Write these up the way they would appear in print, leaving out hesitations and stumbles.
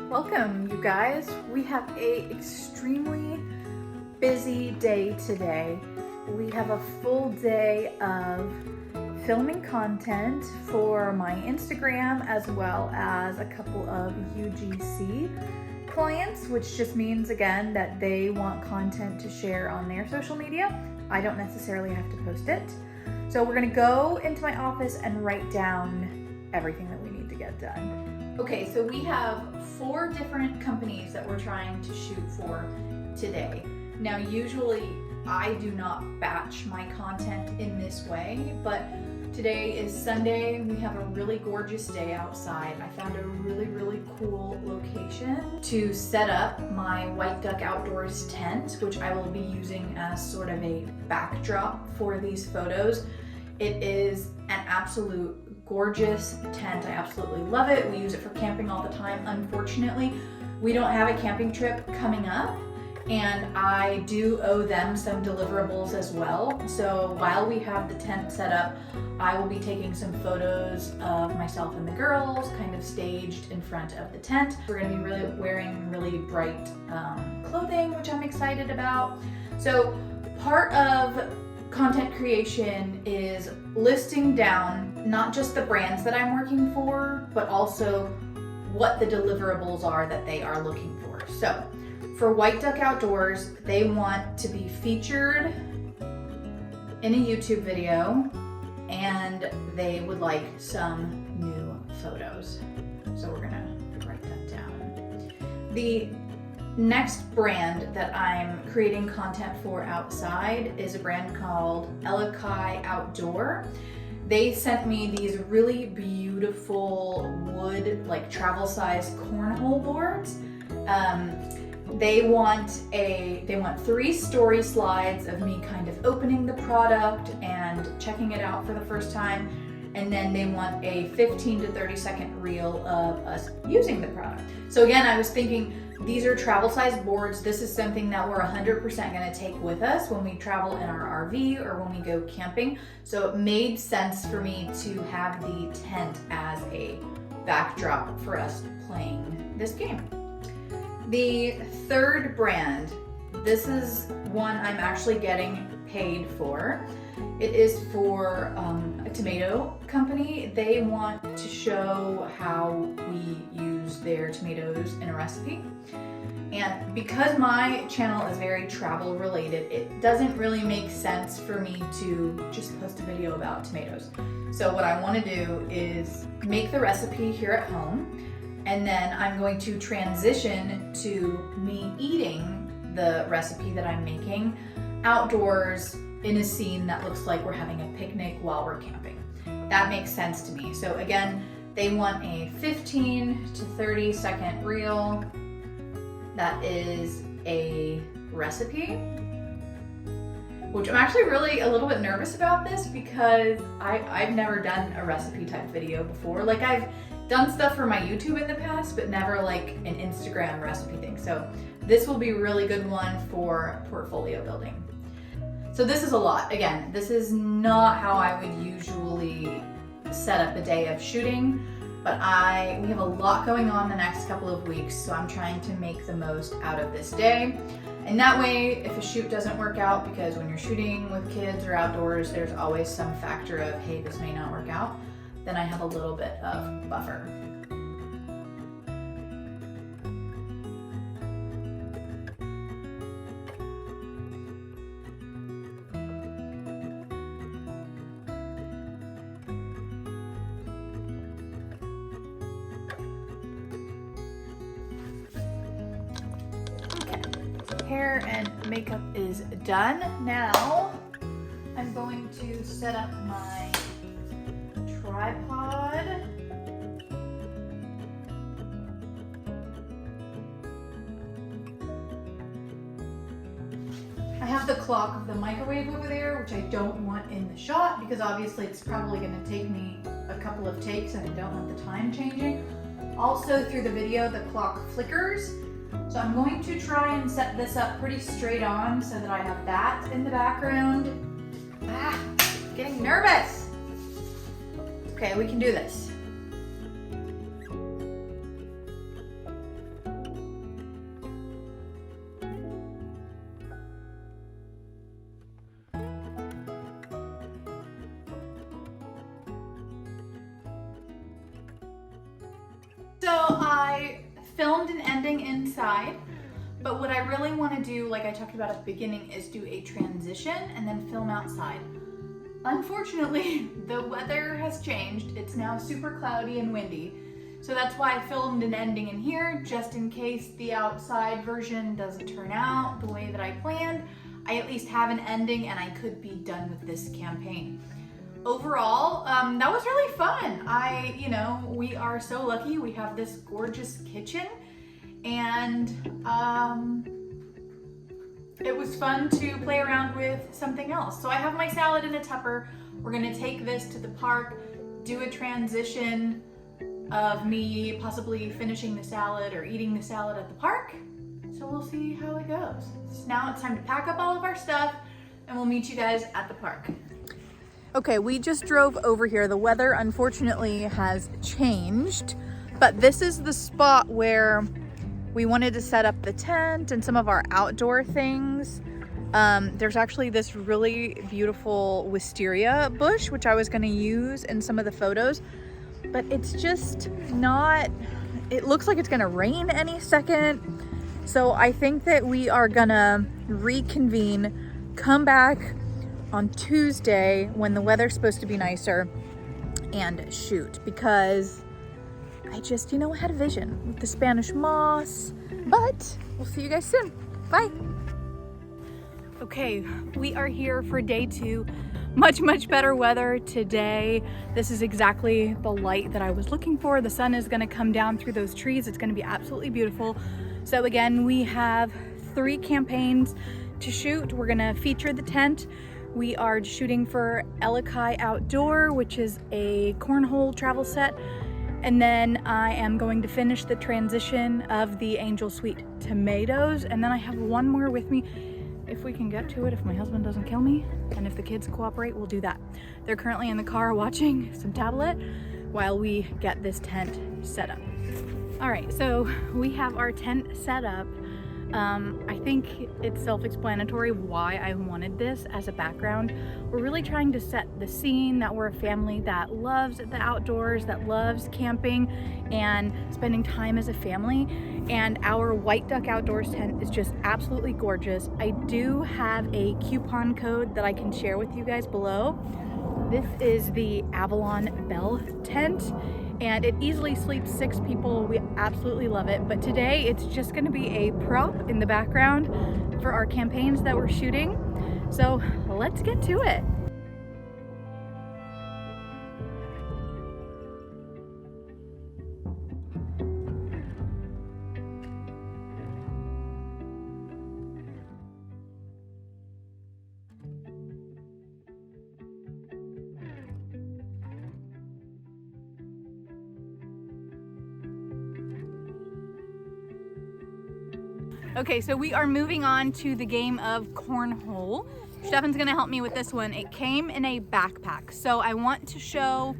Welcome, you guys. We have a extremely busy day today. We have a full day of filming content for my Instagram as well as a couple of UGC clients, which just means again that they want content to share on their social media. I don't necessarily have to post it. So we're gonna go into my office and write down everything that we need to get done. Okay, so we have 4 different companies that we're trying to shoot for today. Now, usually I do not batch my content in this way, but today is Sunday. We have a really gorgeous day outside. I found a really cool location to set up my Whiteduck Outdoors tent, which I will be using as sort of a backdrop for these photos. It is an absolute gorgeous tent. I absolutely love it. We use it for camping all the time. Unfortunately, we don't have a camping trip coming up, and I do owe them some deliverables as well. So while we have the tent set up, I will be taking some photos of myself and the girls kind of staged in front of the tent. We're gonna be wearing really bright clothing, which I'm excited about. So part of content creation is listing down not just the brands that I'm working for, but also what the deliverables are that they are looking for. So for Whiteduck Outdoors, they want to be featured in a YouTube video, and they would like some new photos. So we're gonna write that down. The next brand that I'm creating content for outside is a brand called Whiteduck Outdoors. They sent me these really beautiful wood, like travel size cornhole boards. They want 3 story slides of me kind of opening the product and checking it out for the first time. And then they want a 15 to 30 second reel of us using the product. So again, I was thinking, these are travel size boards. This is something that we're 100% gonna take with us when we travel in our RV or when we go camping. So it made sense for me to have the tent as a backdrop for us playing this game. The third brand, this is one I'm actually getting paid for. It is for a tomato company. They want to show how we use their tomatoes in a recipe. And because my channel is very travel related, it doesn't really make sense for me to just post a video about tomatoes. So what I want to do is make the recipe here at home, and then I'm going to transition to me eating the recipe that I'm making outdoors in a scene that looks like we're having a picnic while we're camping. That makes sense to me. So again, they want a 15 to 30 second reel that is a recipe, which I'm actually really a little bit nervous about this because I've never done a recipe type video before. Like, I've done stuff for my YouTube in the past, but never like an Instagram recipe thing. So this will be a really good one for portfolio building. So this is a lot. Again, this is not how I would usually set up a day of shooting, but we have a lot going on the next couple of weeks, so I'm trying to make the most out of this day. And that way, if a shoot doesn't work out, because when you're shooting with kids or outdoors, there's always some factor of, hey, this may not work out, then I have a little bit of buffer. Hair and makeup is done. Now I'm going to set up my tripod. I have the clock of the microwave over there, which I don't want in the shot because obviously it's probably going to take me a couple of takes and I don't want the time changing. Also, through the video, the clock flickers. So I'm going to try and set this up pretty straight on so that I have that in the background. Getting nervous. Okay, we can do this. filmed an ending inside, but what I really want to do, like I talked about at the beginning, is do a transition and then film outside. Unfortunately, the weather has changed. It's now super cloudy and windy. So that's why I filmed an ending in here, just in case the outside version doesn't turn out the way that I planned. I at least have an ending and I could be done with this campaign. Overall, that was really fun. We are so lucky. We have this gorgeous kitchen, and it was fun to play around with something else. So I have my salad in a Tupper. We're gonna take this to the park, do a transition of me possibly finishing the salad or eating the salad at the park. So we'll see how it goes. So now it's time to pack up all of our stuff and we'll meet you guys at the park. Okay, we just drove over here. The weather unfortunately has changed, but this is the spot where we wanted to set up the tent and some of our outdoor things. There's actually this really beautiful wisteria bush, which I was gonna use in some of the photos, but it's just not, it looks like it's gonna rain any second. So I think that we are gonna reconvene, come back on Tuesday when the weather's supposed to be nicer, and shoot, because I just, had a vision with the Spanish moss. But we'll see you guys soon. Bye. Okay, we are here for day 2. Much better weather today. This is exactly the light that I was looking for. The sun is gonna come down through those trees. It's gonna be absolutely beautiful. So again, we have 3 campaigns to shoot. We're gonna feature the tent. We are shooting for Whiteduck Outdoors, which is a cornhole travel set. And then I am going to finish the transition of the Angel Sweet Tomatoes. And then I have one more with me. If we can get to it, if my husband doesn't kill me, and if the kids cooperate, we'll do that. They're currently in the car watching some tablet while we get this tent set up. All right, so we have our tent set up. I think it's self-explanatory why I wanted this as a background. We're really trying to set the scene that we're a family that loves the outdoors, that loves camping and spending time as a family. And our Whiteduck Outdoors tent is just absolutely gorgeous. I do have a coupon code that I can share with you guys below. This is the Avalon Bell tent, and it easily sleeps 6 people. We absolutely love it. But today it's just gonna be a prop in the background for our campaigns that we're shooting. So let's get to it. Okay, so we are moving on to the game of cornhole. Stefan's gonna help me with this one. It came in a backpack. So I want to show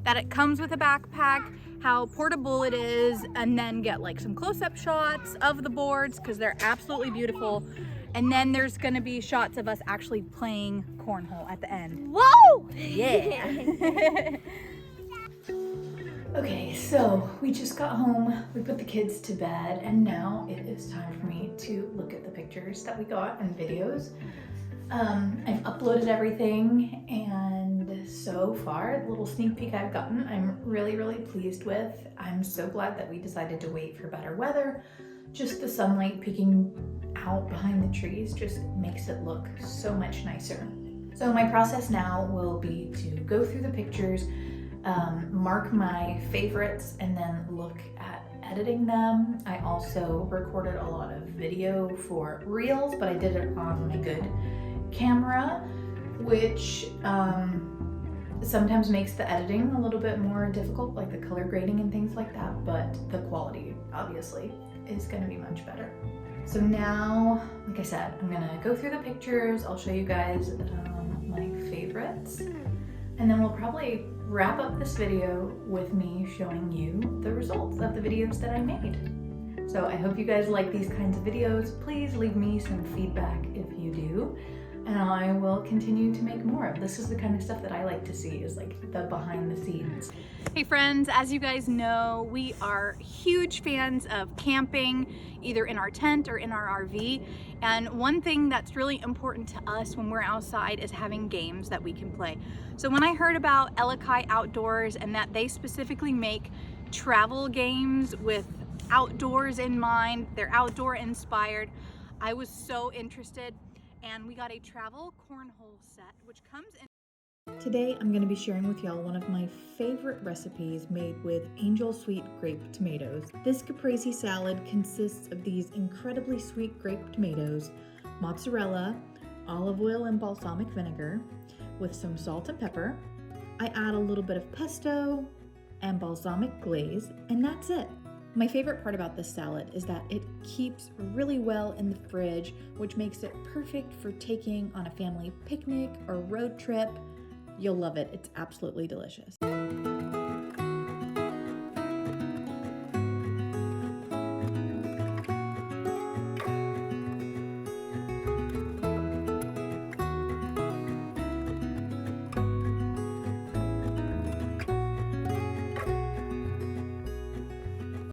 that it comes with a backpack, how portable it is, and then get like some close-up shots of the boards because they're absolutely beautiful. And then there's gonna be shots of us actually playing cornhole at the end. Whoa! Yeah. Okay, so we just got home, we put the kids to bed, and now it is time for me to look at the pictures that we got and videos. I've uploaded everything, and so far, the little sneak peek I've gotten, I'm really pleased with. I'm so glad that we decided to wait for better weather. Just the sunlight peeking out behind the trees just makes it look so much nicer. So my process now will be to go through the pictures, mark my favorites, and then look at editing them. I also recorded a lot of video for Reels, but I did it on my good camera, which sometimes makes the editing a little bit more difficult, like the color grading and things like that, but the quality obviously is going to be much better. So now, like I said, I'm gonna go through the pictures. I'll show you guys my favorites, and then we'll probably wrap up this video with me showing you the results of the videos that I made. So I hope you guys like these kinds of videos. Please leave me some feedback if you do. and I will continue to make more. This is the kind of stuff that I like to see, is like the behind the scenes. Hey friends, as you guys know, we are huge fans of camping, either in our tent or in our RV. And one thing that's really important to us when we're outside is having games that we can play. So when I heard about Whiteduck Outdoors and that they specifically make travel games with outdoors in mind, they're outdoor inspired, I was so interested, and we got a travel cornhole set which comes in. Today I'm going to be sharing with y'all one of my favorite recipes made with angel sweet grape tomatoes. This caprese salad consists of these incredibly sweet grape tomatoes, mozzarella, olive oil and balsamic vinegar, with some salt and pepper. I add a little bit of pesto and balsamic glaze, and that's it. My favorite part about this salad is that it keeps really well in the fridge, which makes it perfect for taking on a family picnic or road trip. You'll love it. It's absolutely delicious.